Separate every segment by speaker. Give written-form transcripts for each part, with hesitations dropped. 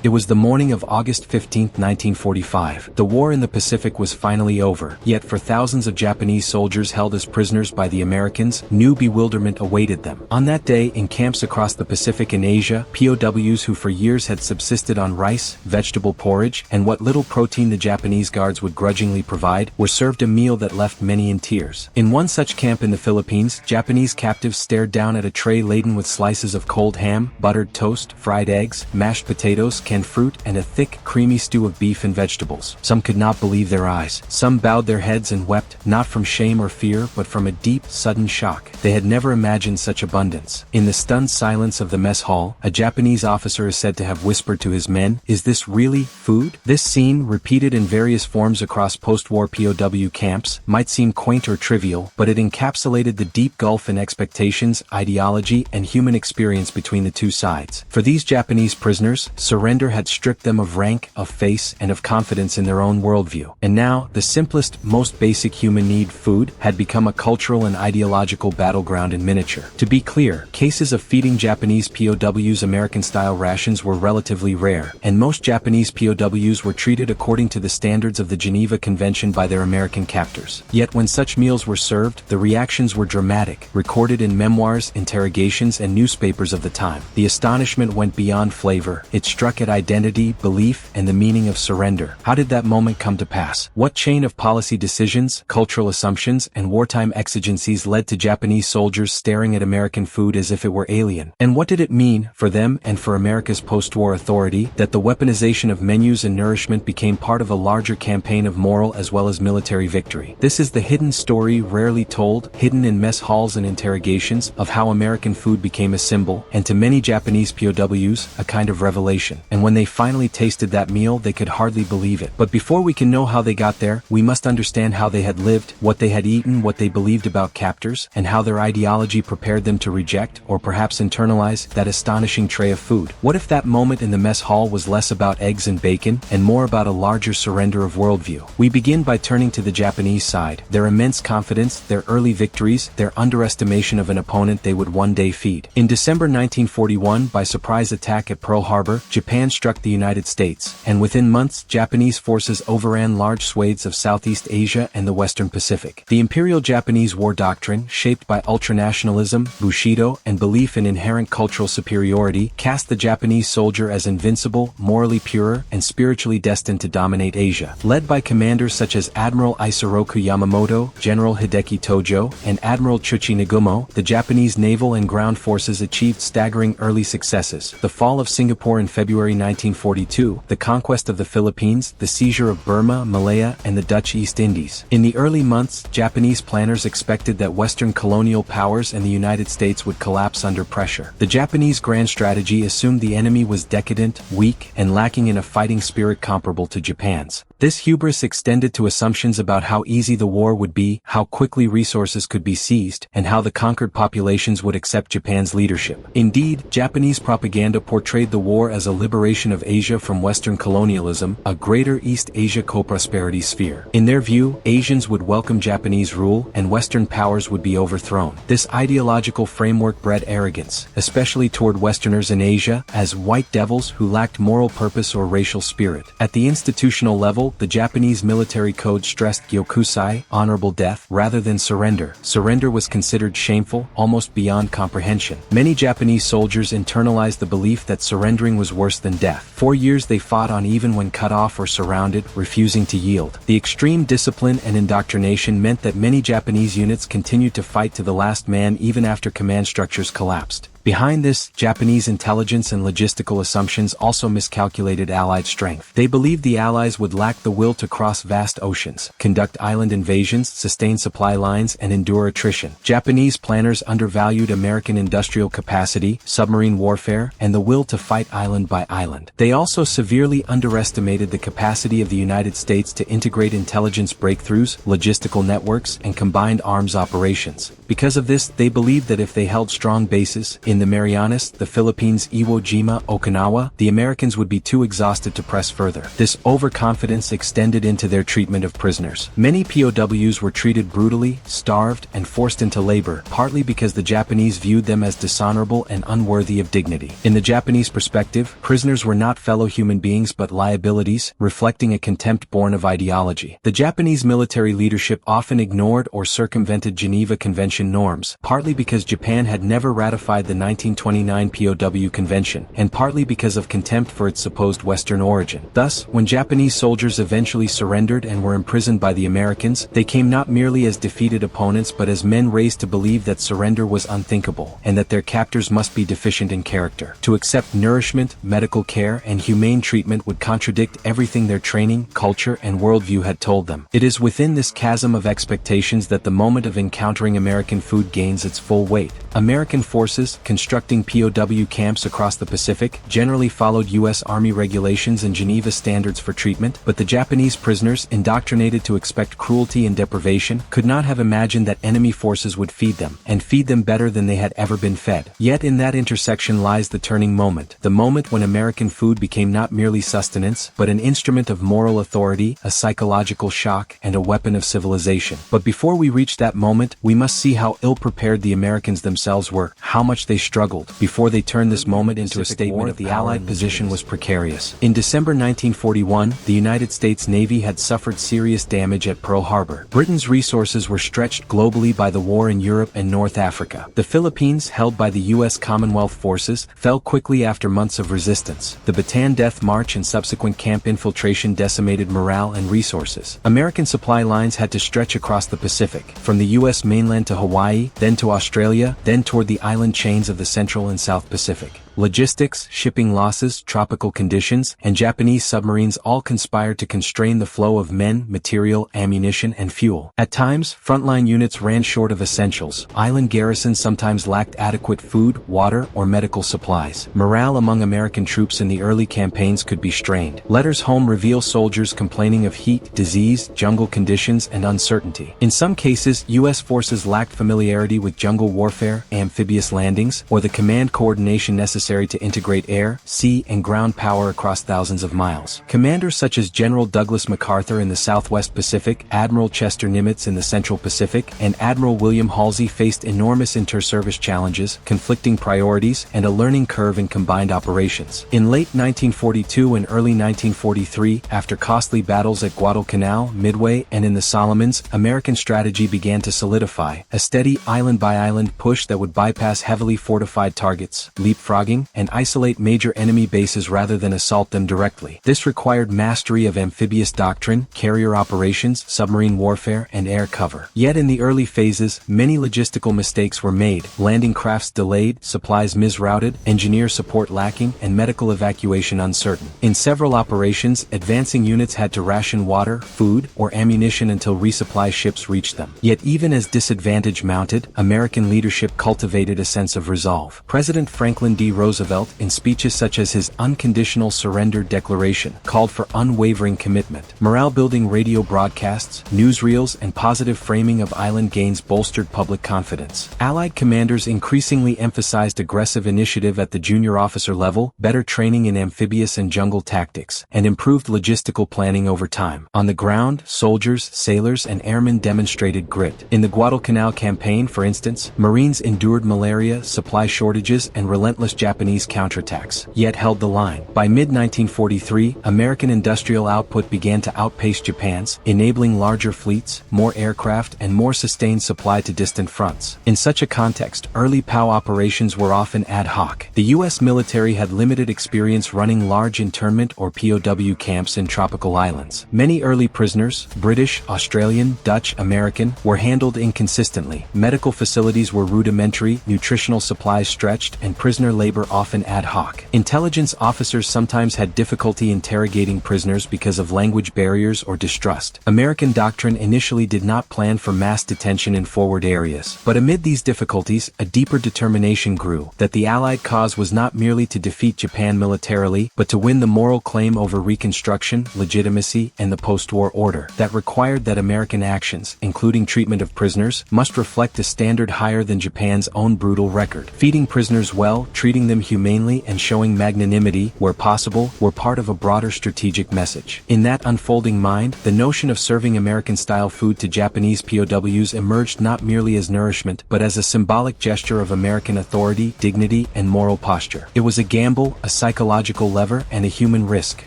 Speaker 1: It was the morning of August 15, 1945. The war in the Pacific was finally over, yet for thousands of Japanese soldiers held as prisoners by the Americans, new bewilderment awaited them. On that day, in camps across the Pacific and Asia, POWs who for years had subsisted on rice, vegetable porridge, and what little protein the Japanese guards would grudgingly provide, were served a meal that left many in tears. In one such camp in the Philippines, Japanese captives stared down at a tray laden with slices of cold ham, buttered toast, fried eggs, mashed potatoes, canned fruit, and a thick, creamy stew of beef and vegetables. Some could not believe their eyes. Some bowed their heads and wept, not from shame or fear, but from a deep, sudden shock. They had never imagined such abundance. In the stunned silence of the mess hall, a Japanese officer is said to have whispered to his men, "Is this really food?" This scene, repeated in various forms across post-war POW camps, might seem quaint or trivial, but it encapsulated the deep gulf in expectations, ideology, and human experience between the two sides. For these Japanese prisoners, surrender had stripped them of rank, of face, and of confidence in their own worldview. And now, the simplest, most basic human need, food, had become a cultural and ideological battleground in miniature. To be clear, cases of feeding Japanese POWs American-style rations were relatively rare, and most Japanese POWs were treated according to the standards of the Geneva Convention by their American captors. Yet when such meals were served, the reactions were dramatic, recorded in memoirs, interrogations, and newspapers of the time. The astonishment went beyond flavor. It struck at identity, belief, and the meaning of surrender. How did that moment come to pass? What chain of policy decisions, cultural assumptions, and wartime exigencies led to Japanese soldiers staring at American food as if it were alien? And what did it mean, for them and for America's post-war authority, that the weaponization of menus and nourishment became part of a larger campaign of moral as well as military victory? This is the hidden story, rarely told, hidden in mess halls and interrogations, of how American food became a symbol, and to many Japanese POWs, a kind of revelation. And when they finally tasted that meal, they could hardly believe it. But before we can know how they got there, we must understand how they had lived, what they had eaten, what they believed about captors, and how their ideology prepared them to reject, or perhaps internalize, that astonishing tray of food. What if that moment in the mess hall was less about eggs and bacon, and more about a larger surrender of worldview? We begin by turning to the Japanese side, their immense confidence, their early victories, their underestimation of an opponent they would one day feed. In December 1941, by surprise attack at Pearl Harbor, Japan struck the United States, and within months, Japanese forces overran large swathes of Southeast Asia and the Western Pacific. The Imperial Japanese war doctrine, shaped by ultranationalism, Bushido, and belief in inherent cultural superiority, cast the Japanese soldier as invincible, morally pure, and spiritually destined to dominate Asia. Led by commanders such as Admiral Isoroku Yamamoto, General Hideki Tojo, and Admiral Chuchi Nagumo, the Japanese naval and ground forces achieved staggering early successes: the fall of Singapore in February 1942, the conquest of the Philippines, the seizure of Burma, Malaya, and the Dutch East Indies. In the early months, Japanese planners expected that Western colonial powers and the United States would collapse under pressure. The Japanese grand strategy assumed the enemy was decadent, weak, and lacking in a fighting spirit comparable to Japan's. This hubris extended to assumptions about how easy the war would be, how quickly resources could be seized, and how the conquered populations would accept Japan's leadership. Indeed, Japanese propaganda portrayed the war as a liberation of Asia from Western colonialism, a greater East Asia co-prosperity sphere. In their view, Asians would welcome Japanese rule, and Western powers would be overthrown. This ideological framework bred arrogance, especially toward Westerners in Asia, as white devils who lacked moral purpose or racial spirit. At the institutional level, the Japanese military code stressed gyokusai, honorable death, rather than surrender. Surrender was considered shameful, almost beyond comprehension. Many Japanese soldiers internalized the belief that surrendering was worse than death. For years they fought on even when cut off or surrounded, refusing to yield. The extreme discipline and indoctrination meant that many Japanese units continued to fight to the last man even after command structures collapsed. Behind this, Japanese intelligence and logistical assumptions also miscalculated Allied strength. They believed the Allies would lack the will to cross vast oceans, conduct island invasions, sustain supply lines, and endure attrition. Japanese planners undervalued American industrial capacity, submarine warfare, and the will to fight island by island. They also severely underestimated the capacity of the United States to integrate intelligence breakthroughs, logistical networks, and combined arms operations. Because of this, they believed that if they held strong bases, in In the Marianas, the Philippines, Iwo Jima, Okinawa, the Americans would be too exhausted to press further. This overconfidence extended into their treatment of prisoners. Many POWs were treated brutally, starved, and forced into labor, partly because the Japanese viewed them as dishonorable and unworthy of dignity. In the Japanese perspective, prisoners were not fellow human beings but liabilities, reflecting a contempt born of ideology. The Japanese military leadership often ignored or circumvented Geneva Convention norms, partly because Japan had never ratified the 1929 POW Convention, and partly because of contempt for its supposed Western origin. Thus, when Japanese soldiers eventually surrendered and were imprisoned by the Americans, they came not merely as defeated opponents but as men raised to believe that surrender was unthinkable, and that their captors must be deficient in character. To accept nourishment, medical care, and humane treatment would contradict everything their training, culture, and worldview had told them. It is within this chasm of expectations that the moment of encountering American food gains its full weight. American forces, constructing POW camps across the Pacific, generally followed U.S. Army regulations and Geneva standards for treatment, but the Japanese prisoners, indoctrinated to expect cruelty and deprivation, could not have imagined that enemy forces would feed them, and feed them better than they had ever been fed. Yet in that intersection lies the turning moment, the moment when American food became not merely sustenance, but an instrument of moral authority, a psychological shock, and a weapon of civilization. But before we reach that moment, we must see how ill-prepared the Americans themselves were, how much they struggled, before they turned this moment into a statement of the Allied position was precarious. In December 1941, the United States Navy had suffered serious damage at Pearl Harbor. Britain's resources were stretched globally by the war in Europe and North Africa. The Philippines, held by the U.S. Commonwealth forces, fell quickly after months of resistance. The Bataan Death March and subsequent camp infiltration decimated morale and resources. American supply lines had to stretch across the Pacific, from the U.S. mainland to Hawaii, then to Australia, then toward the island chains of the Central and South Pacific. Logistics, shipping losses, tropical conditions, and Japanese submarines all conspired to constrain the flow of men, material, ammunition, and fuel. At times, frontline units ran short of essentials. Island garrisons sometimes lacked adequate food, water, or medical supplies. Morale among American troops in the early campaigns could be strained. Letters home reveal soldiers complaining of heat, disease, jungle conditions, and uncertainty. In some cases, U.S. forces lacked familiarity with jungle warfare, amphibious landings, or the command coordination necessary to integrate air, sea, and ground power across thousands of miles. Commanders such as General Douglas MacArthur in the Southwest Pacific, Admiral Chester Nimitz in the Central Pacific, and Admiral William Halsey faced enormous inter-service challenges, conflicting priorities, and a learning curve in combined operations. In late 1942 and early 1943, after costly battles at Guadalcanal, Midway, and in the Solomons, American strategy began to solidify, a steady island-by-island push that would bypass heavily fortified targets, leapfrogging, and isolate major enemy bases rather than assault them directly. This required mastery of amphibious doctrine, carrier operations, submarine warfare, and air cover. Yet in the early phases, many logistical mistakes were made, landing crafts delayed, supplies misrouted, engineer support lacking, and medical evacuation uncertain. In several operations, advancing units had to ration water, food, or ammunition until resupply ships reached them. Yet even as disadvantage mounted, American leadership cultivated a sense of resolve. President Franklin D. Roosevelt, in speeches such as his Unconditional Surrender Declaration, called for unwavering commitment. Morale-building radio broadcasts, newsreels, and positive framing of island gains bolstered public confidence. Allied commanders increasingly emphasized aggressive initiative at the junior officer level, better training in amphibious and jungle tactics, and improved logistical planning over time. On the ground, soldiers, sailors, and airmen demonstrated grit. In the Guadalcanal campaign, for instance, Marines endured malaria, supply shortages, and relentless Japanese counterattacks, yet held the line. By mid-1943, American industrial output began to outpace Japan's, enabling larger fleets, more aircraft, and more sustained supply to distant fronts. In such a context, early POW operations were often ad hoc. The U.S. military had limited experience running large internment or POW camps in tropical islands. Many early prisoners, British, Australian, Dutch, American, were handled inconsistently. Medical facilities were rudimentary, nutritional supplies stretched, and prisoner labor labor often ad hoc. Intelligence officers sometimes had difficulty interrogating prisoners because of language barriers or distrust. American doctrine initially did not plan for mass detention in forward areas. But amid these difficulties, a deeper determination grew, that the Allied cause was not merely to defeat Japan militarily, but to win the moral claim over Reconstruction, legitimacy, and the post-war order. That required that American actions, including treatment of prisoners, must reflect a standard higher than Japan's own brutal record. Feeding prisoners well, treating them humanely, and showing magnanimity, where possible, were part of a broader strategic message. In that unfolding mind, the notion of serving American-style food to Japanese POWs emerged not merely as nourishment, but as a symbolic gesture of American authority, dignity, and moral posture. It was a gamble, a psychological lever, and a human risk,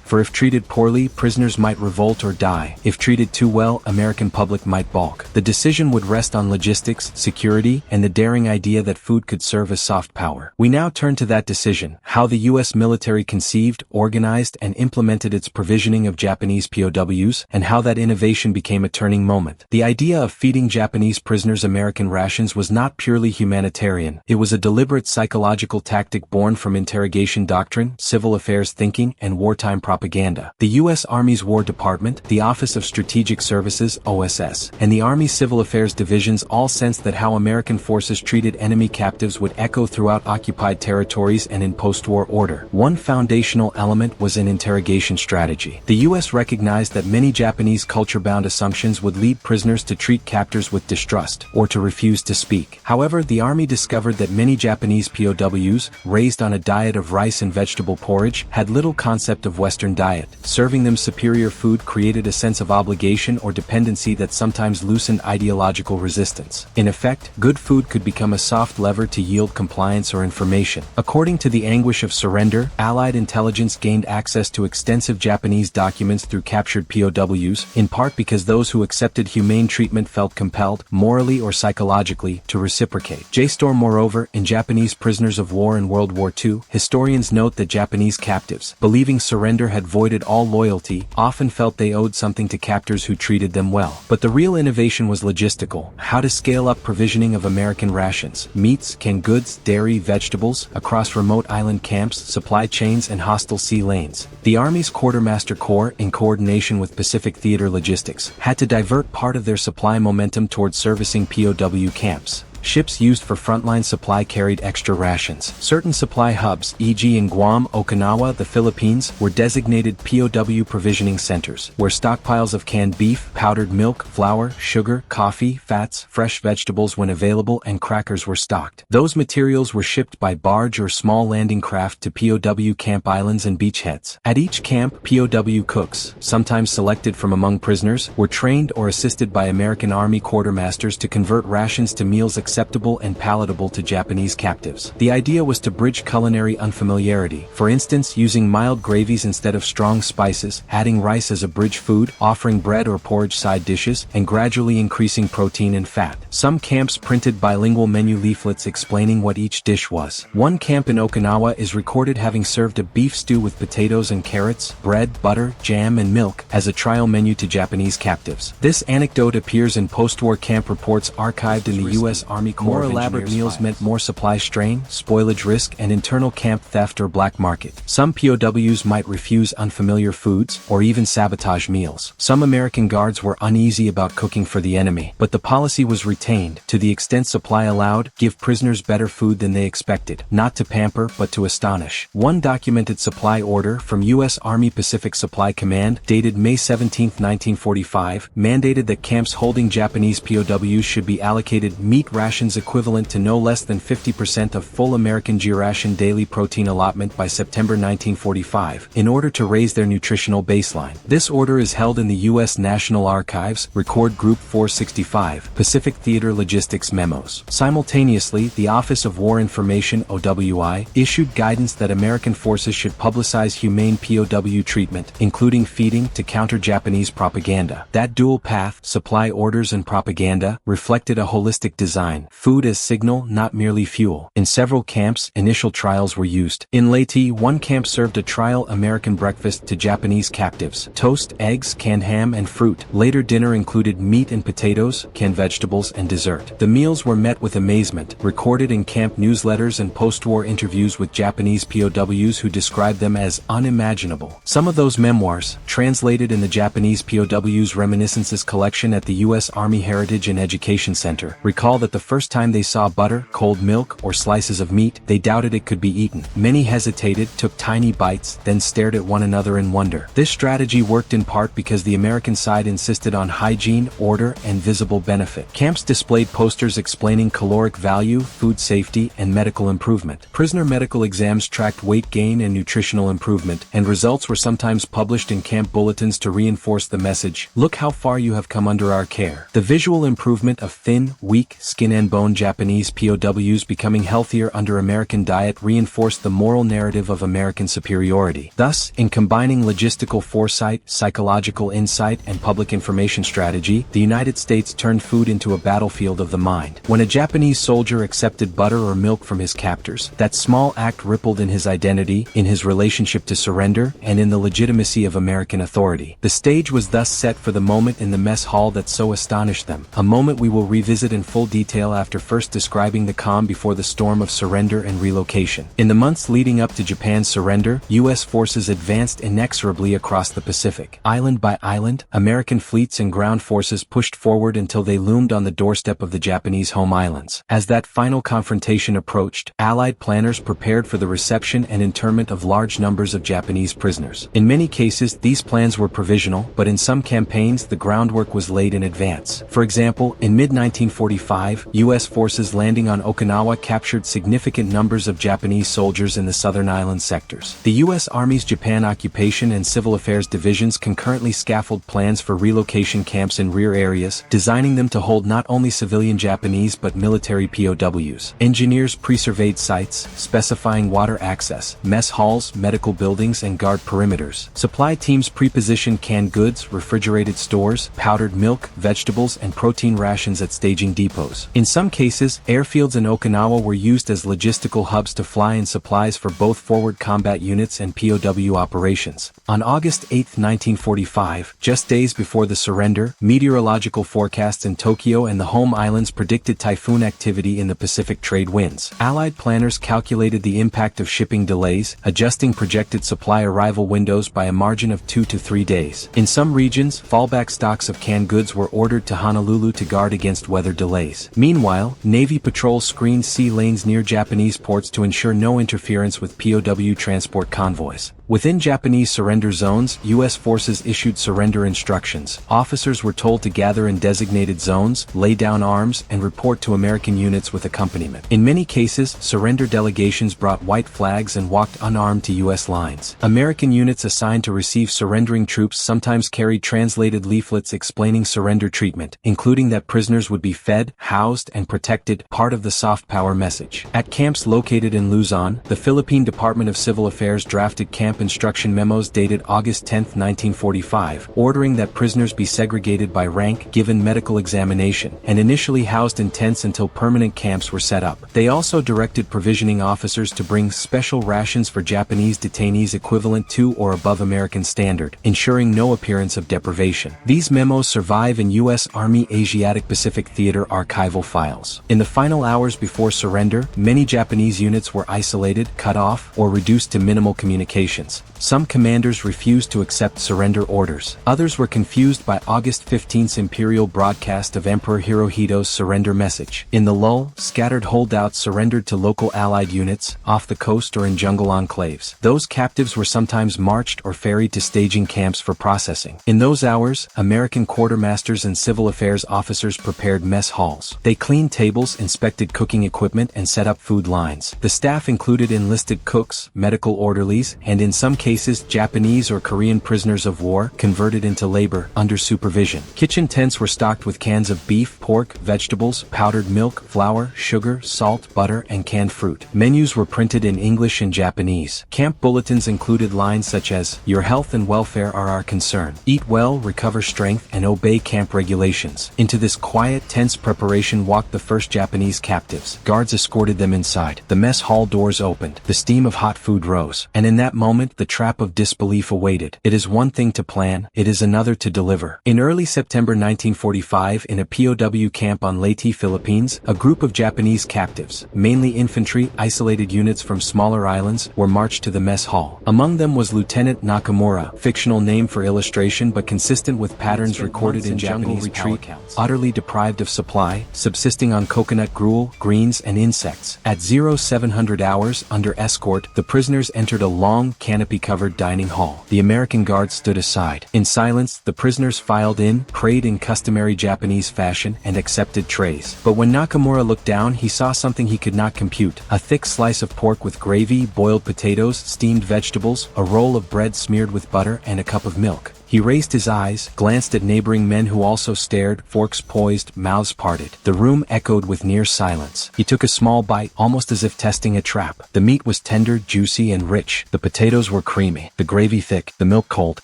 Speaker 1: for if treated poorly, prisoners might revolt or die. If treated too well, American public might balk. The decision would rest on logistics, security, and the daring idea that food could serve as soft power. We now turn to that decision, how the U.S. military conceived, organized, and implemented its provisioning of Japanese POWs, and how that innovation became a turning moment. The idea of feeding Japanese prisoners American rations was not purely humanitarian. It was a deliberate psychological tactic born from interrogation doctrine, civil affairs thinking, and wartime propaganda. The U.S. Army's War Department, the Office of Strategic Services (OSS), and the Army Civil Affairs divisions all sensed that how American forces treated enemy captives would echo throughout occupied territories and in post-war order. One foundational element was an interrogation strategy. The U.S. recognized that many Japanese culture-bound assumptions would lead prisoners to treat captors with distrust, or to refuse to speak. However, the Army discovered that many Japanese POWs, raised on a diet of rice and vegetable porridge, had little concept of Western diet. Serving them superior food created a sense of obligation or dependency that sometimes loosened ideological resistance. In effect, good food could become a soft lever to yield compliance or information. According to the anguish of surrender, Allied intelligence gained access to extensive Japanese documents through captured POWs, in part because those who accepted humane treatment felt compelled, morally or psychologically, to reciprocate. JSTOR. Moreover, in Japanese prisoners of war in World War II, historians note that Japanese captives, believing surrender had voided all loyalty, often felt they owed something to captors who treated them well. But the real innovation was logistical: how to scale up provisioning of American rations, meats, canned goods, dairy, vegetables, across remote island camps, supply chains, and hostile sea lanes. The Army's Quartermaster Corps, in coordination with Pacific Theater Logistics, had to divert part of their supply momentum towards servicing POW camps. Ships used for frontline supply carried extra rations. Certain supply hubs, e.g. in Guam, Okinawa, the Philippines, were designated POW provisioning centers, where stockpiles of canned beef, powdered milk, flour, sugar, coffee, fats, fresh vegetables when available, and crackers were stocked. Those materials were shipped by barge or small landing craft to POW camp islands and beachheads. At each camp, POW cooks, sometimes selected from among prisoners, were trained or assisted by American Army quartermasters to convert rations to meals acceptable and palatable to Japanese captives. The idea was to bridge culinary unfamiliarity, for instance using mild gravies instead of strong spices, adding rice as a bridge food, offering bread or porridge side dishes, and gradually increasing protein and fat. Some camps printed bilingual menu leaflets explaining what each dish was. One camp in Okinawa is recorded having served a beef stew with potatoes and carrots, bread, butter, jam, and milk as a trial menu to Japanese captives. This anecdote appears in post-war camp reports archived in the U.S. Army Corps
Speaker 2: More
Speaker 1: of
Speaker 2: elaborate
Speaker 1: Engineers
Speaker 2: meals
Speaker 1: files.
Speaker 2: meant more supply strain, spoilage risk, and internal camp theft or black market.
Speaker 1: Some POWs might refuse unfamiliar foods, or even sabotage meals. Some American guards were uneasy about cooking for the enemy, but the policy was retained: to the extent supply allowed, give prisoners better food than they expected, not to pamper but to astonish. One documented supply order from U.S. Army Pacific Supply Command, dated May 17, 1945, mandated that camps holding Japanese POWs should be allocated meat rations equivalent to no less than 50% of full American G-ration daily protein allotment by September 1945, in order to raise their nutritional baseline. This order is held in the U.S. National Archives, Record Group 465, Pacific Theater Logistics Memos. Simultaneously, the Office of War Information (WWII) issued guidance that American forces should publicize humane POW treatment, including feeding, to counter Japanese propaganda. That dual path, supply orders and propaganda, reflected a holistic design. sign. Food as signal, not merely fuel. In several camps, initial trials were used. In Leyte, one camp served a trial American breakfast to Japanese captives. Toast, eggs, canned ham, and fruit. Later dinner included meat and potatoes, canned vegetables, and dessert. The meals were met with amazement, recorded in camp newsletters and post-war interviews with Japanese POWs who described them as unimaginable. Some of those memoirs, translated in the Japanese POWs Reminiscences collection at the U.S. Army Heritage and Education Center, recall that the first time they saw butter, cold milk, or slices of meat, they doubted it could be eaten. Many hesitated, took tiny bites, then stared at one another in wonder. This strategy worked in part because the American side insisted on hygiene, order, and visible benefit. Camps displayed posters explaining caloric value, food safety, and medical improvement. Prisoner medical exams tracked weight gain and nutritional improvement, and results were sometimes published in camp bulletins to reinforce the message, "Look how far you have come under our care." The visual improvement of thin, weak, skin and bone Japanese POWs becoming healthier under American diet reinforced the moral narrative of American superiority. Thus, in combining logistical foresight, psychological insight, and public information strategy, the United States turned food into a battlefield of the mind. When a Japanese soldier accepted butter or milk from his captors, that small act rippled in his identity, in his relationship to surrender, and in the legitimacy of American authority. The stage was thus set for the moment in the mess hall that so astonished them, a moment we will revisit in full detail after first describing the calm before the storm of surrender and relocation. In the months leading up to Japan's surrender, U.S. forces advanced inexorably across the Pacific. Island by island, American fleets and ground forces pushed forward until they loomed on the doorstep of the Japanese home islands. As that final confrontation approached, Allied planners prepared for the reception and internment of large numbers of Japanese prisoners. In many cases, these plans were provisional, but in some campaigns the groundwork was laid in advance. For example, in mid-1945, U.S. forces landing on Okinawa captured significant numbers of Japanese soldiers in the southern island sectors. The U.S. Army's Japan Occupation and Civil Affairs divisions concurrently scaffolded plans for relocation camps in rear areas, designing them to hold not only civilian Japanese but military POWs. Engineers pre-surveyed sites, specifying water access, mess halls, medical buildings, and guard perimeters. Supply teams pre-positioned canned goods, refrigerated stores, powdered milk, vegetables, and protein rations at staging depots. In some cases, airfields in Okinawa were used as logistical hubs to fly in supplies for both forward combat units and POW operations. On August 8, 1945, just days before the surrender, meteorological forecasts in Tokyo and the home islands predicted typhoon activity in the Pacific trade winds. Allied planners calculated the impact of shipping delays, adjusting projected supply arrival windows by a margin of 2 to 3 days. In some regions, fallback stocks of canned goods were ordered to Honolulu to guard against weather delays. Meanwhile, Navy patrols screened sea lanes near Japanese ports to ensure no interference with POW transport convoys. Within Japanese surrender zones, U.S. forces issued surrender instructions. Officers were told to gather in designated zones, lay down arms, and report to American units with accompaniment. In many cases, surrender delegations brought white flags and walked unarmed to U.S. lines. American units assigned to receive surrendering troops sometimes carried translated leaflets explaining surrender treatment, including that prisoners would be fed, housed, and protected, part of the soft power message. At camps located in Luzon, the Philippine Department of Civil Affairs drafted camp instruction memos dated August 10, 1945, ordering that prisoners be segregated by rank, given medical examination, and initially housed in tents until permanent camps were set up. They also directed provisioning officers to bring special rations for Japanese detainees equivalent to or above American standard, ensuring no appearance of deprivation. These memos survive in U.S. Army Asiatic Pacific Theater archival files. In the final hours before surrender, many Japanese units were isolated, cut off, or reduced to minimal communications. Some commanders refused to accept surrender orders. Others were confused by August 15's Imperial broadcast of Emperor Hirohito's surrender message. In the lull, scattered holdouts surrendered to local Allied units, off the coast or in jungle enclaves. Those captives were sometimes marched or ferried to staging camps for processing. In those hours, American quartermasters and civil affairs officers prepared mess halls. They cleaned tables, inspected cooking equipment, and set up food lines. The staff included enlisted cooks, medical orderlies, and in some cases Japanese or Korean prisoners of war converted into labor under supervision. Kitchen tents were stocked with cans of beef, pork, vegetables, powdered milk, flour, sugar, salt, butter, and canned fruit. Menus were printed in English and Japanese. Camp bulletins included lines such as, "Your health and welfare are our concern. Eat well, recover strength, and obey camp regulations." Into this quiet, tense preparation walked the first Japanese captives. Guards escorted them inside. The mess hall doors opened. The steam of hot food rose. And in that moment, the trap of disbelief awaited. It is one thing to plan, it is another to deliver. In early September 1945, in a POW camp on Leyte, Philippines, a group of Japanese captives, mainly infantry, isolated units from smaller islands, were marched to the mess hall. Among them was Lieutenant Nakamura, fictional name for illustration but consistent with patterns recorded in Japanese retreat, utterly deprived of supply, subsisting on coconut gruel, greens, and insects. At 0700 hours, under escort, the prisoners entered a long, canopy-covered dining hall. The American guards stood aside. In silence, the prisoners filed in, prayed in customary Japanese fashion, and accepted trays. But when Nakamura looked down, he saw something he could not compute. A thick slice of pork with gravy, boiled potatoes, steamed vegetables, a roll of bread smeared with butter, and a cup of milk. He raised his eyes, glanced at neighboring men who also stared, forks poised, mouths parted. The room echoed with near silence. He took a small bite, almost as if testing a trap. The meat was tender, juicy, and rich. The potatoes were creamy, the gravy thick, the milk cold.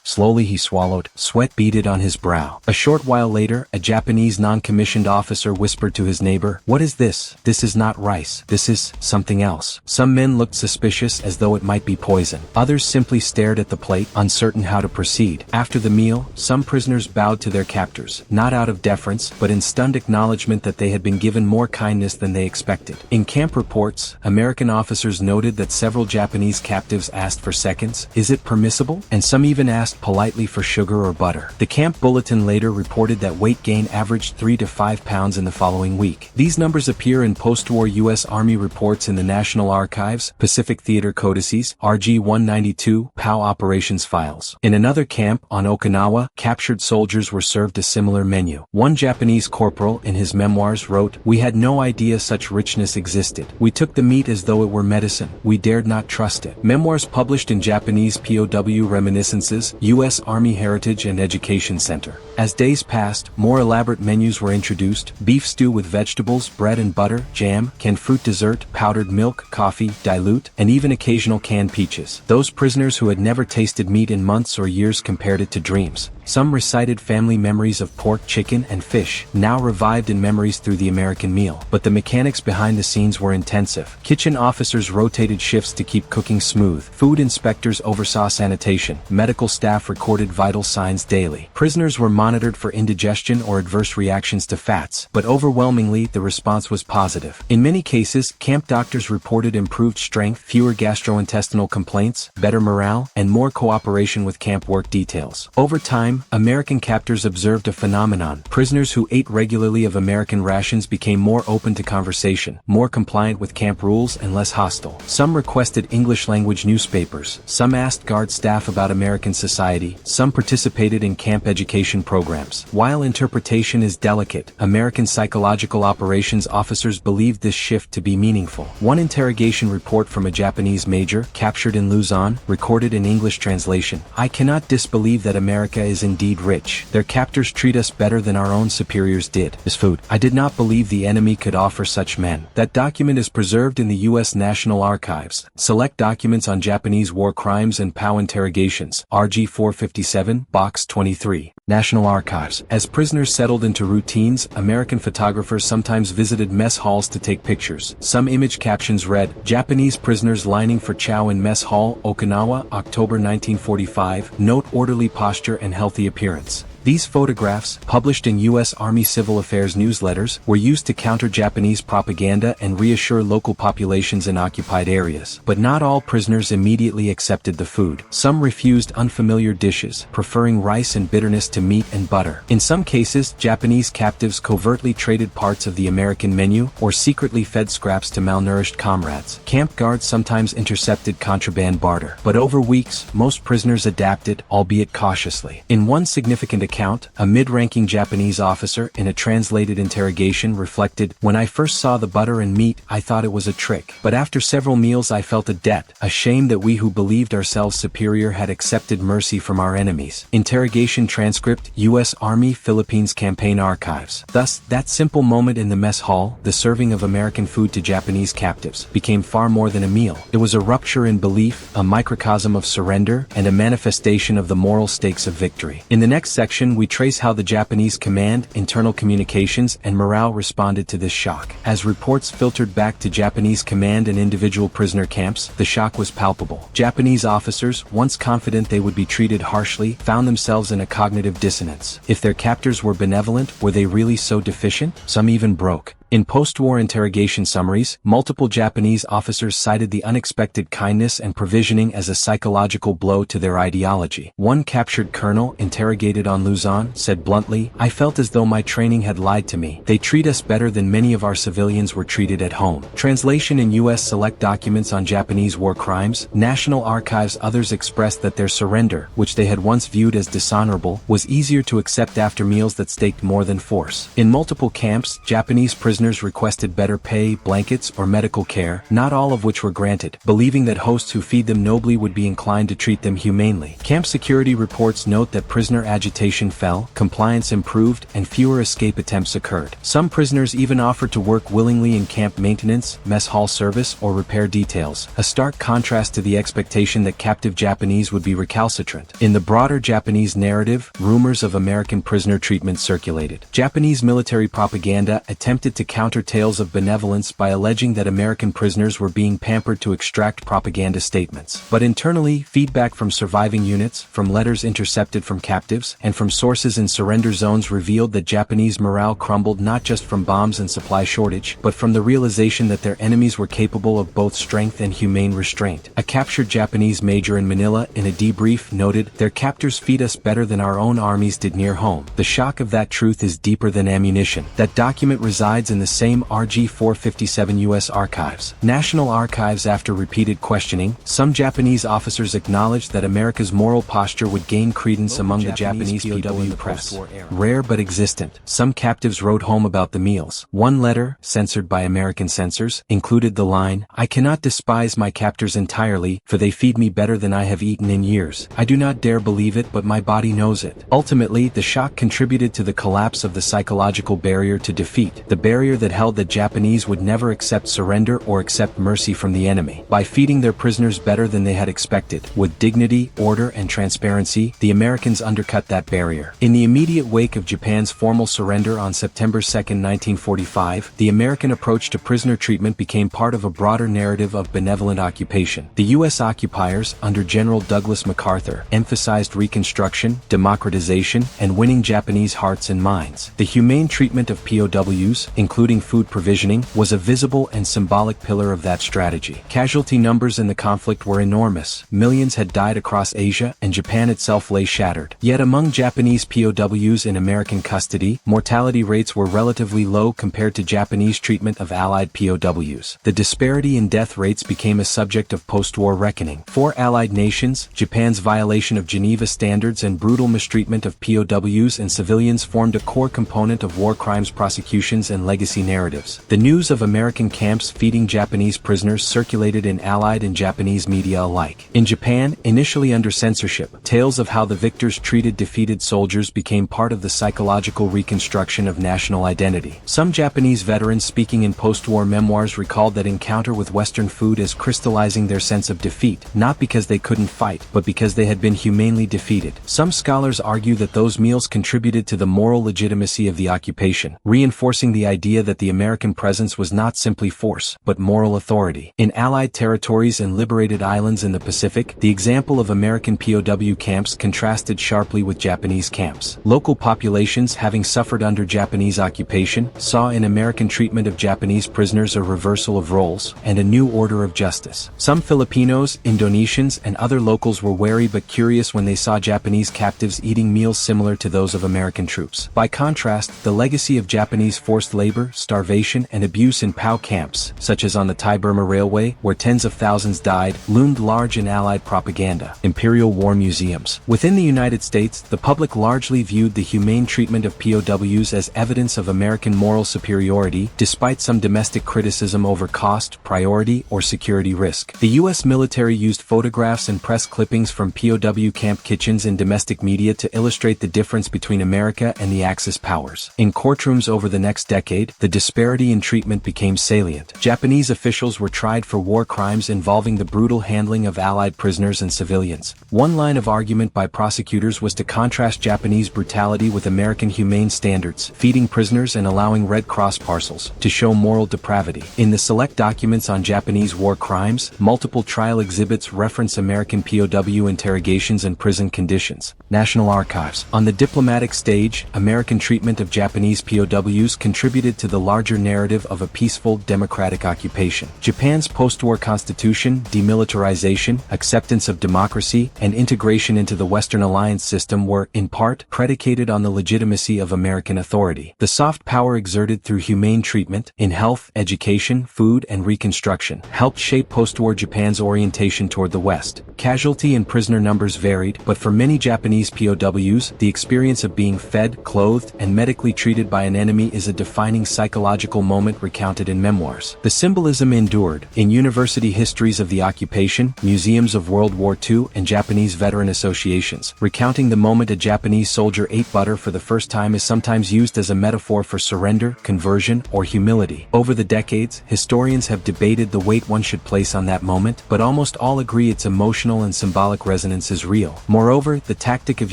Speaker 1: Slowly he swallowed, sweat beaded on his brow. A short while later, a Japanese non-commissioned officer whispered to his neighbor, "What is this? This is not rice. This is something else." Some men looked suspicious as though it might be poison. Others simply stared at the plate, uncertain how to proceed. After the meal, some prisoners bowed to their captors, not out of deference, but in stunned acknowledgement that they had been given more kindness than they expected. In camp reports, American officers noted that several Japanese captives asked for seconds, "Is it permissible?" and some even asked politely for sugar or butter. The camp bulletin later reported that weight gain averaged 3 to 5 pounds in the following week. These numbers appear in post-war U.S. Army reports in the National Archives, Pacific Theater Codices, RG 192, POW operations files. In another camp, on Okinawa, captured soldiers were served a similar menu. One Japanese corporal, in his memoirs, wrote, "We had no idea such richness existed. We took the meat as though it were medicine. We dared not trust it." Memoirs published in Japanese POW Reminiscences, U.S. Army Heritage and Education Center. As days passed, more elaborate menus were introduced: beef stew with vegetables, bread and butter, jam, canned fruit dessert, powdered milk, coffee, dilute, and even occasional canned peaches. Those prisoners who had never tasted meat in months or years compared it to dreams. Some recited family memories of pork, chicken, and fish, now revived in memories through the American meal. But the mechanics behind the scenes were intensive. Kitchen officers rotated shifts to keep cooking smooth. Food inspectors oversaw sanitation. Medical staff recorded vital signs daily. Prisoners were monitored for indigestion or adverse reactions to fats, but overwhelmingly the response was positive. In many cases, camp doctors reported improved strength, fewer gastrointestinal complaints, better morale, and more cooperation with camp work details. Over time, American captors observed a phenomenon. Prisoners who ate regularly of American rations became more open to conversation, more compliant with camp rules, and less hostile. Some requested English-language newspapers, some asked guard staff about American society, some participated in camp education programs. While interpretation is delicate, American psychological operations officers believed this shift to be meaningful. One interrogation report from a Japanese major, captured in Luzon, recorded in English translation, "I cannot disbelieve that America is indeed rich. Their captors treat us better than our own superiors did. This food. I did not believe the enemy could offer such men." That document is preserved in the U.S. National Archives. Select documents on Japanese war crimes and POW interrogations, RG 457, Box 23. National Archives. As prisoners settled into routines, American photographers sometimes visited mess halls to take pictures. Some image captions read, "Japanese prisoners lining for chow in mess hall, Okinawa, October 1945, note orderly posture and healthy appearance." These photographs, published in U.S. Army Civil Affairs newsletters, were used to counter Japanese propaganda and reassure local populations in occupied areas. But not all prisoners immediately accepted the food. Some refused unfamiliar dishes, preferring rice and bitterness to meat and butter. In some cases, Japanese captives covertly traded parts of the American menu, or secretly fed scraps to malnourished comrades. Camp guards sometimes intercepted contraband barter. But over weeks, most prisoners adapted, albeit cautiously. In one significant account, a mid-ranking Japanese officer in a translated interrogation reflected, "When I first saw the butter and meat, I thought it was a trick. But after several meals I felt a debt, a shame that we who believed ourselves superior had accepted mercy from our enemies." Interrogation transcript, U.S. Army Philippines Campaign Archives. Thus, that simple moment in the mess hall, the serving of American food to Japanese captives, became far more than a meal. It was a rupture in belief, a microcosm of surrender, and a manifestation of the moral stakes of victory. In the next section we trace how the Japanese command, internal communications, and morale responded to this shock. As reports filtered back to Japanese command and individual prisoner camps, the shock was palpable. Japanese officers, once confident they would be treated harshly, found themselves in a cognitive dissonance. If their captors were benevolent, were they really so deficient? Some even broke. In post-war interrogation summaries, multiple Japanese officers cited the unexpected kindness and provisioning as a psychological blow to their ideology. One captured colonel, interrogated on Luzon, said bluntly, "I felt as though my training had lied to me. They treat us better than many of our civilians were treated at home." Translation in U.S. Select Documents on Japanese War Crimes, National Archives. Others expressed that their surrender, which they had once viewed as dishonorable, was easier to accept after meals that staked more than force. In multiple camps, Japanese prisoners requested better pay, blankets, or medical care, not all of which were granted, believing that hosts who feed them nobly would be inclined to treat them humanely. Camp security reports note that prisoner agitation fell, compliance improved, and fewer escape attempts occurred. Some prisoners even offered to work willingly in camp maintenance, mess hall service, or repair details, a stark contrast to the expectation that captive Japanese would be recalcitrant. In the broader Japanese narrative, rumors of American prisoner treatment circulated. Japanese military propaganda attempted to counter tales of benevolence by alleging that American prisoners were being pampered to extract propaganda statements. But internally, feedback from surviving units, from letters intercepted from captives, and from sources in surrender zones revealed that Japanese morale crumbled not just from bombs and supply shortage, but from the realization that their enemies were capable of both strength and humane restraint. A captured Japanese major in Manila, in a debrief, noted, "Their captors feed us better than our own armies did near home." The shock of that truth is deeper than ammunition. That document resides in the same RG 457 U.S. Archives. National Archives. After repeated questioning, some Japanese officers acknowledged that America's moral posture would gain credence among the Japanese POW press. Rare but existent. Some captives wrote home about the meals. One letter, censored by American censors, included the line, "I cannot despise my captors entirely, for they feed me better than I have eaten in years. I do not dare believe it, but my body knows it." Ultimately, the shock contributed to the collapse of the psychological barrier to defeat, the barrier that held the Japanese would never accept surrender or accept mercy from the enemy. By feeding their prisoners better than they had expected, with dignity, order, and transparency, the Americans undercut that barrier. In the immediate wake of Japan's formal surrender on September 2, 1945, the American approach to prisoner treatment became part of a broader narrative of benevolent occupation. The U.S. occupiers, under General Douglas MacArthur, emphasized reconstruction, democratization, and winning Japanese hearts and minds. The humane treatment of POWs, including food provisioning, was a visible and symbolic pillar of that strategy. Casualty numbers in the conflict were enormous. Millions had died across Asia, and Japan itself lay shattered. Yet among Japanese POWs in American custody, mortality rates were relatively low compared to Japanese treatment of Allied POWs. The disparity in death rates became a subject of post-war reckoning. For Allied nations, Japan's violation of Geneva standards and brutal mistreatment of POWs and civilians formed a core component of war crimes prosecutions and legacy narratives. The news of American camps feeding Japanese prisoners circulated in Allied and Japanese media alike. In Japan, initially under censorship, tales of how the victors treated defeated soldiers became part of the psychological reconstruction of national identity. Some Japanese veterans speaking in post-war memoirs recalled that encounter with Western food as crystallizing their sense of defeat, not because they couldn't fight, but because they had been humanely defeated. Some scholars argue that those meals contributed to the moral legitimacy of the occupation, reinforcing the idea that the American presence was not simply force, but moral authority. In Allied territories and liberated islands in the Pacific, the example of American POW camps contrasted sharply with Japanese camps. Local populations, having suffered under Japanese occupation, saw in American treatment of Japanese prisoners a reversal of roles and a new order of justice. Some Filipinos, Indonesians, and other locals were wary but curious when they saw Japanese captives eating meals similar to those of American troops. By contrast, the legacy of Japanese forced labor hunger, starvation, and abuse in POW camps, such as on the Thai-Burma Railway, where tens of thousands died, loomed large in Allied propaganda. Imperial War Museums. Within the United States, the public largely viewed the humane treatment of POWs as evidence of American moral superiority, despite some domestic criticism over cost, priority, or security risk. The U.S. military used photographs and press clippings from POW camp kitchens in domestic media to illustrate the difference between America and the Axis powers. In courtrooms over the next decade, the disparity in treatment became salient. Japanese officials were tried for war crimes involving the brutal handling of Allied prisoners and civilians. One line of argument by prosecutors was to contrast Japanese brutality with American humane standards, feeding prisoners and allowing Red Cross parcels, to show moral depravity. In the select documents on Japanese war crimes, multiple trial exhibits reference American POW interrogations and prison conditions. National Archives. On the diplomatic stage, American treatment of Japanese POWs contributed to the larger narrative of a peaceful, democratic occupation. Japan's post-war constitution, demilitarization, acceptance of democracy, and integration into the Western alliance system were, in part, predicated on the legitimacy of American authority. The soft power exerted through humane treatment, in health, education, food, and reconstruction, helped shape post-war Japan's orientation toward the West. Casualty and prisoner numbers varied, but for many Japanese POWs, the experience of being fed, clothed, and medically treated by an enemy is a defining psychological moment recounted in memoirs. The symbolism endured. In university histories of the occupation, museums of World War II, and Japanese veteran associations, recounting the moment a Japanese soldier ate butter for the first time is sometimes used as a metaphor for surrender, conversion, or humility. Over the decades, historians have debated the weight one should place on that moment, but almost all agree its emotional and symbolic resonance is real. Moreover, the tactic of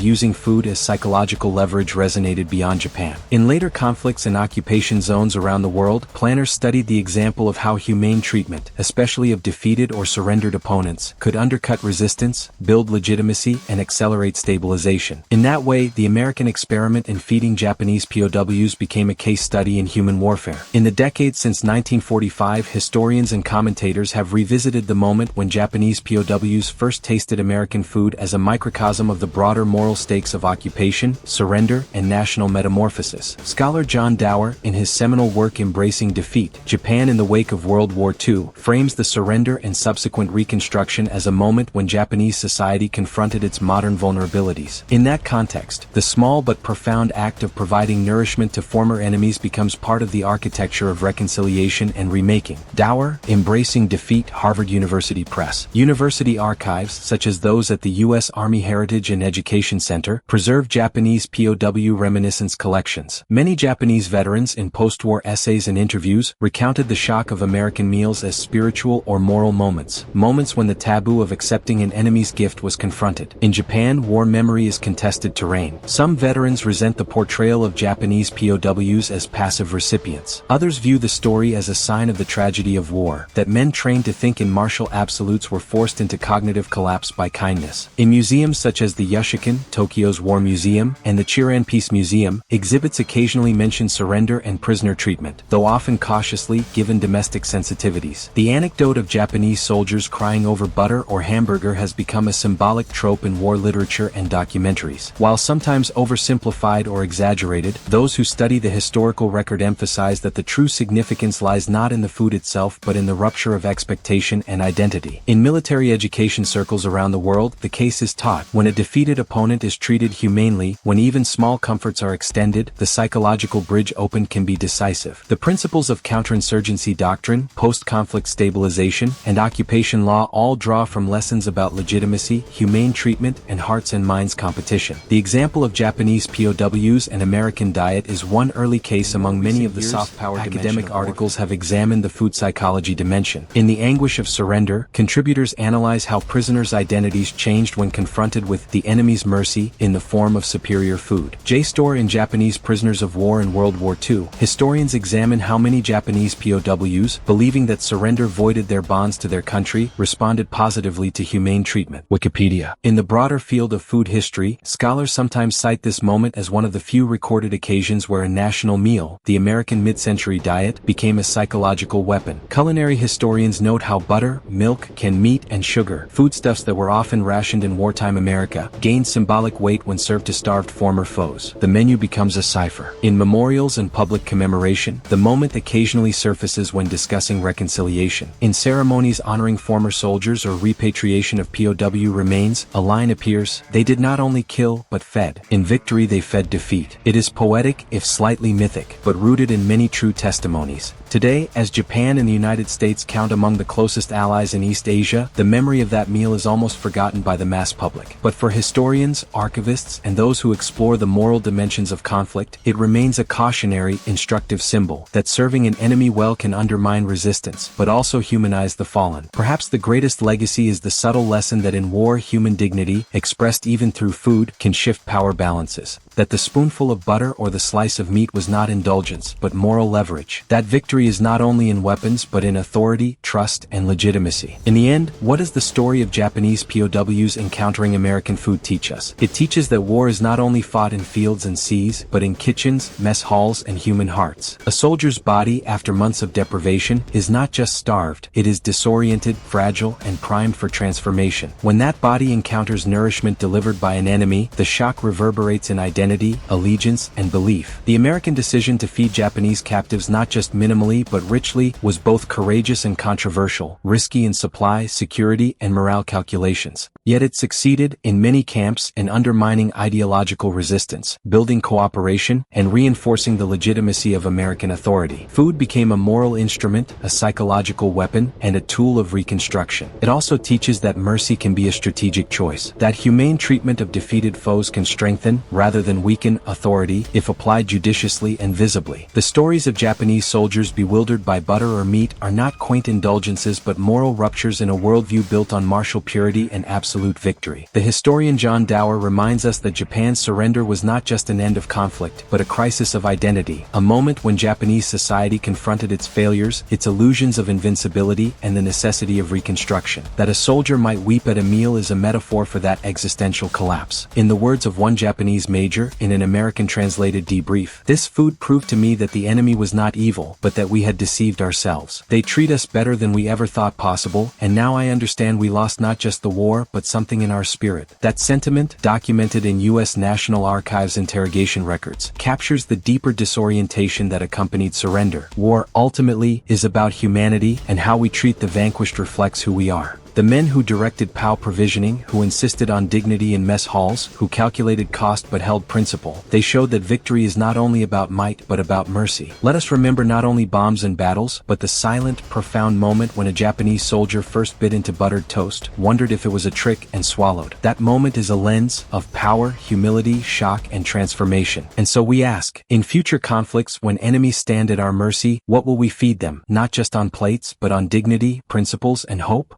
Speaker 1: using food as psychological leverage resonated beyond Japan. In later conflicts and occupation zones around the world, planners studied the example of how humane treatment, especially of defeated or surrendered opponents, could undercut resistance, build legitimacy, and accelerate stabilization. In that way, the American experiment in feeding Japanese POWs became a case study in human warfare. In the decades since 1945, historians and commentators have revisited the moment when Japanese POWs first tasted American food as a microcosm of the broader moral stakes of occupation, surrender, and national metamorphosis. Scholar John Dower, in his seminal work Embracing Defeat, Japan in the Wake of World War II, frames the surrender and subsequent reconstruction as a moment when Japanese society confronted its modern vulnerabilities. In that context, the small but profound act of providing nourishment to former enemies becomes part of the architecture of reconciliation and remaking. Dower, Embracing Defeat, Harvard University Press. University archives, such as those at the U.S. Army Heritage and Education Center, preserve Japanese POW reminiscence collections. Many Japanese veterans in post-war essays and interviews recounted the shock of American meals as spiritual or moral moments when the taboo of accepting an enemy's gift was confronted. In Japan, war memory is contested terrain. Some veterans resent the portrayal of Japanese POWs as passive recipients. Others view the story as a sign of the tragedy of war, that men trained to think in martial absolutes were forced into cognitive collapse by kindness. In museums such as the Yushikin, Tokyo's War Museum, and the Chiran Peace Museum, exhibits occasionally mention surrender and prisoner treatment, though often cautiously, given domestic sensitivities. The anecdote of Japanese soldiers crying over butter or hamburger has become a symbolic trope in war literature and documentaries. While sometimes oversimplified or exaggerated, those who study the historical record emphasize that the true significance lies not in the food itself but in the rupture of expectation and identity. In military education circles around the world, the case is taught. When a defeated opponent is treated humanely, when even small comforts are extended, the psychological bridge opened can be decisive. The principles of counterinsurgency doctrine, post-conflict stabilization, and occupation law all draw from lessons about legitimacy, humane treatment, and hearts and minds competition. The example of Japanese POWs and American diet is one early case among many of the soft power academic articles have examined the food psychology dimension. In The Anguish of Surrender, contributors analyze how prisoners' identities changed when confronted with the enemy's mercy in the form of superior food. JSTOR in Japanese Prisoners of War in World War II, historians examine how many Japanese POWs, believing that surrender voided their bonds to their country, responded positively to humane treatment. Wikipedia. In the broader field of food history, scholars sometimes cite this moment as one of the few recorded occasions where a national meal, the American mid-century diet, became a psychological weapon. Culinary historians note how butter, milk, canned meat, and sugar, foodstuffs that were often rationed in wartime America, gained symbolic weight when served to starved former foes. The menu becomes a cipher. In memorials and public commemorations, commemoration, the moment occasionally surfaces when discussing reconciliation. In ceremonies honoring former soldiers or repatriation of POW remains, a line appears, "They did not only kill, but fed. In victory they fed defeat." It is poetic, if slightly mythic, but rooted in many true testimonies. Today, as Japan and the United States count among the closest allies in East Asia, the memory of that meal is almost forgotten by the mass public. But for historians, archivists, and those who explore the moral dimensions of conflict, it remains a cautionary, instructive symbol that serving an enemy well can undermine resistance, but also humanize the fallen. Perhaps the greatest legacy is the subtle lesson that in war human dignity, expressed even through food, can shift power balances. That the spoonful of butter or the slice of meat was not indulgence, but moral leverage. That victory is not only in weapons but in authority, trust, and legitimacy. In the end, what does the story of Japanese POWs encountering American food teach us? It teaches that war is not only fought in fields and seas, but in kitchens, mess halls, and human hearts. A soldier's body, after months of deprivation, is not just starved, it is disoriented, fragile, and primed for transformation. When that body encounters nourishment delivered by an enemy, the shock reverberates in identity, allegiance, and belief. The American decision to feed Japanese captives not just minimally but richly was both courageous and controversial, risky in supply, security, and morale calculations. Yet it succeeded, in many camps, in undermining ideological resistance, building cooperation, and reinforcing the legitimacy of American authority. Food became a moral instrument, a psychological weapon, and a tool of reconstruction. It also teaches that mercy can be a strategic choice, that humane treatment of defeated foes can strengthen, rather than weaken, authority, if applied judiciously and visibly. The stories of Japanese soldiers bewildered by butter or meat are not quaint indulgences but moral ruptures in a worldview built on martial purity and absolute victory. The historian John Dower reminds us that Japan's surrender was not just an end of conflict, but a crisis of identity, a moment when Japanese society confronted its failures, its illusions of invincibility, and the necessity of reconstruction. That a soldier might weep at a meal is a metaphor for that existential collapse. In the words of one Japanese major, in an American-translated debrief, "This food proved to me that the enemy was not evil, but that we had deceived ourselves. They treat us better than we ever thought possible, and now I understand we lost not just the war, but something in our spirit." That sentiment, documented in U.S. National Archives interrogation records, captures the deeper disorientation that accompanied surrender. War, ultimately, is about humanity, and how we treat the vanquished reflects who we are. The men who directed POW provisioning, who insisted on dignity in mess halls, who calculated cost but held principle, they showed that victory is not only about might but about mercy. Let us remember not only bombs and battles, but the silent, profound moment when a Japanese soldier first bit into buttered toast, wondered if it was a trick, and swallowed. That moment is a lens of power, humility, shock, and transformation. And so we ask, in future conflicts when enemies stand at our mercy, what will we feed them? Not just on plates, but on dignity, principles, and hope?